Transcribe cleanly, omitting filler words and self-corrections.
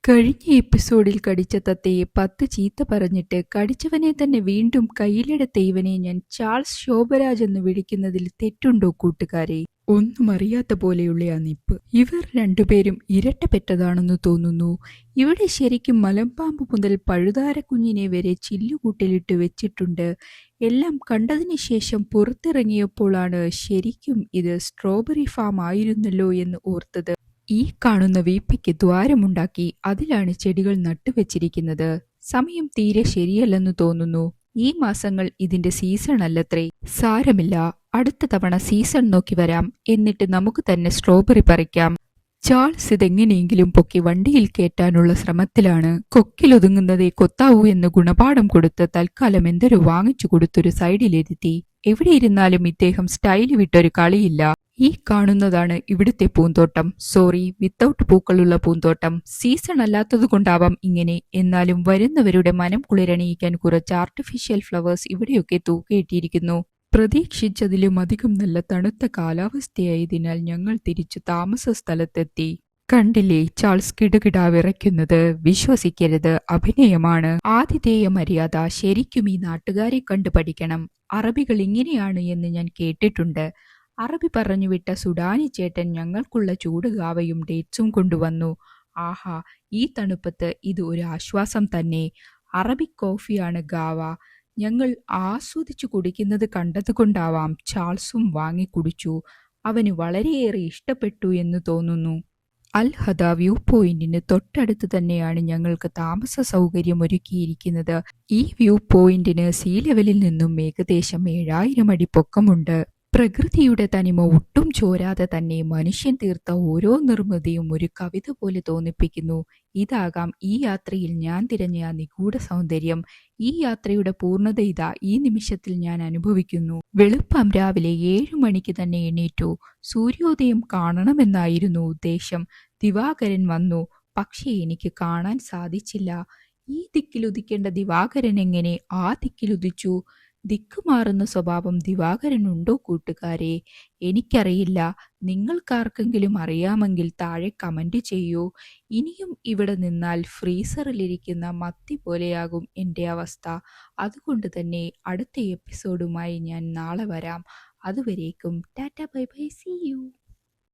കഴിഞ്ഞ എപ്പിസോഡിൽ കടിച്ച തത്തയെ 10 ചീത്ത പറഞ്ഞിട്ട് കടിച്ചവനെ തന്നെ വീണ്ടും കയ്യിലെടുത്ത ഇവനെ ഞാൻ ചാൾസ് ശോഭരാജ് എന്ന് വിളിക്കുന്നതിൽ തെറ്റുണ്ടോ കൂട്ടുകാരെ? ഒന്നും അറിയാത്ത പോലെയുള്ള ആ നിപ്പ്. ഇവർ രണ്ടുപേരും ഇരട്ടപ്പെട്ടതാണെന്ന് തോന്നുന്നു. ഇവിടെ ശരിക്കും മലമ്പാമ്പ് മുതൽ പഴുതാര കുഞ്ഞിനെ വരെ ചില്ലുകൂട്ടിലിട്ട് വെച്ചിട്ടുണ്ട്. എല്ലാം കണ്ടതിന് ശേഷം പുറത്തിറങ്ങിയപ്പോഴാണ് ശരിക്കും ഇത് സ്ട്രോബെറി ഫാം ആയിരുന്നല്ലോ എന്ന് ഓർത്തത്. ഈ കാണുന്ന വീപ്പയ്ക്ക് ദ്വാരമുണ്ടാക്കി അതിലാണ് ചെടികൾ നട്ടുവെച്ചിരിക്കുന്നത്. സമയം തീരെ ശരിയല്ലെന്ന് തോന്നുന്നു. ഈ മാസങ്ങൾ ഇതിന്റെ സീസൺ അല്ലത്രേ. സാരമില്ല, അടുത്ത തവണ സീസൺ നോക്കി വരാം. എന്നിട്ട് നമുക്ക് തന്നെ സ്ട്രോബെറി പറിക്കാം. ചാൾസ് ഇതെങ്ങനെയെങ്കിലും പൊക്കി വണ്ടിയിൽ കയറ്റാനുള്ള ശ്രമത്തിലാണ്. കൊക്കിലൊതുങ്ങുന്നതേ കൊത്താവൂ എന്ന് ഗുണപാഠം കൊടുത്ത് തൽക്കാലം എന്തൊരു വാങ്ങിച്ചു കൊടുത്തൊരു സൈഡിലിരുത്തി. എവിടെയിരുന്നാലും ഇദ്ദേഹം സ്റ്റൈല് വിട്ടൊരു കളിയില്ല. ഈ കാണുന്നതാണ് ഇവിടുത്തെ പൂന്തോട്ടം. സോറി, വിത്തൗട്ട് പൂക്കളുള്ള പൂന്തോട്ടം. സീസൺ അല്ലാത്തതുകൊണ്ടാവാം ഇങ്ങനെ. എന്നാലും വരുന്നവരുടെ മനം കുളിരണിയിക്കാൻ കുറച്ച് ആർട്ടിഫിഷ്യൽ ഫ്ലവേഴ്സ് ഇവിടെയൊക്കെ തൂക്കിയിട്ടിരിക്കുന്നു. പ്രതീക്ഷിച്ചതിലും അധികം നല്ല തണുത്ത കാലാവസ്ഥയായതിനാൽ ഞങ്ങൾ തിരിച്ചു താമസ സ്ഥലത്തെത്തി. കണ്ടില്ലേ ചാൾസ് കിടുകിടാ വിറയ്ക്കുന്നത്? വിശ്വസിക്കരുത്, അഭിനയമാണ്. ആതിഥേയ മര്യാദ ശരിക്കും ഈ നാട്ടുകാരെ കണ്ടു പഠിക്കണം. അറബികൾ ഇങ്ങനെയാണ് എന്ന് ഞാൻ കേട്ടിട്ടുണ്ട്. അറബി പറഞ്ഞുവിട്ട സുഡാനി ചേട്ടൻ ഞങ്ങൾക്കുള്ള ചൂട് ഗാവയും ഡേറ്റ്സും കൊണ്ടുവന്നു. ആഹാ, ഈ തണുപ്പത്ത് ഇത് ഒരു ആശ്വാസം തന്നെ. അറബിക് കോഫിയാണ് ഗാവ. ഞങ്ങൾ ആസ്വദിച്ചു കുടിക്കുന്നത് കണ്ടതുകൊണ്ടാവാം ചാൾസും വാങ്ങി കുടിച്ചു. അവന് വളരെയേറെ ഇഷ്ടപ്പെട്ടു എന്ന് തോന്നുന്നു. അൽ ഹദ വ്യൂ പോയിന്റിന് തൊട്ടടുത്ത് തന്നെയാണ് ഞങ്ങൾക്ക് താമസ സൗകര്യം ഒരുക്കിയിരിക്കുന്നത്. ഈ വ്യൂ പോയിന്റിന് സീ ലെവലിൽ നിന്നും ഏകദേശം 7000 അടി പൊക്കമുണ്ട്. പ്രകൃതിയുടെ തനിമ ഒട്ടും ചോരാതെ തന്നെ മനുഷ്യൻ തീർത്ത ഓരോ നിർമ്മിതിയും ഒരു കവിത പോലെ തോന്നിപ്പിക്കുന്നു. ഇതാകാം ഈ യാത്രയിൽ ഞാൻ തിരഞ്ഞ നിഗൂഢ സൗന്ദര്യം. ഈ യാത്രയുടെ പൂർണ്ണത ഇതാ ഈ നിമിഷത്തിൽ ഞാൻ അനുഭവിക്കുന്നു. വെളുപ്പം രാവിലെ 7 മണിക്ക് തന്നെ എണീറ്റു. സൂര്യോദയം കാണണമെന്നായിരുന്നു ഉദ്ദേശം. ദിവാകരൻ വന്നു, പക്ഷേ എനിക്ക് കാണാൻ സാധിച്ചില്ല. ഈ ദിക്കിലുദിക്കേണ്ട ദിവാകരൻ എങ്ങനെ ആ ദിക്കിലുദിച്ചു? ദിക്കുമാറുന്ന സ്വഭാവം ദിവാകരനുണ്ടോ കൂട്ടുകാരെ? എനിക്കറിയില്ല. നിങ്ങൾക്കാർക്കെങ്കിലും അറിയാമെങ്കിൽ താഴെ കമന്റ് ചെയ്യൂ. ഇനിയും ഇവിടെ നിന്നാൽ ഫ്രീസറിലിരിക്കുന്ന മത്തി പോലെയാകും എൻ്റെ അവസ്ഥ. അതുകൊണ്ട് തന്നെ അടുത്ത എപ്പിസോഡുമായി ഞാൻ നാളെ വരാം. അതുവരേക്കും tata bye bye, see U.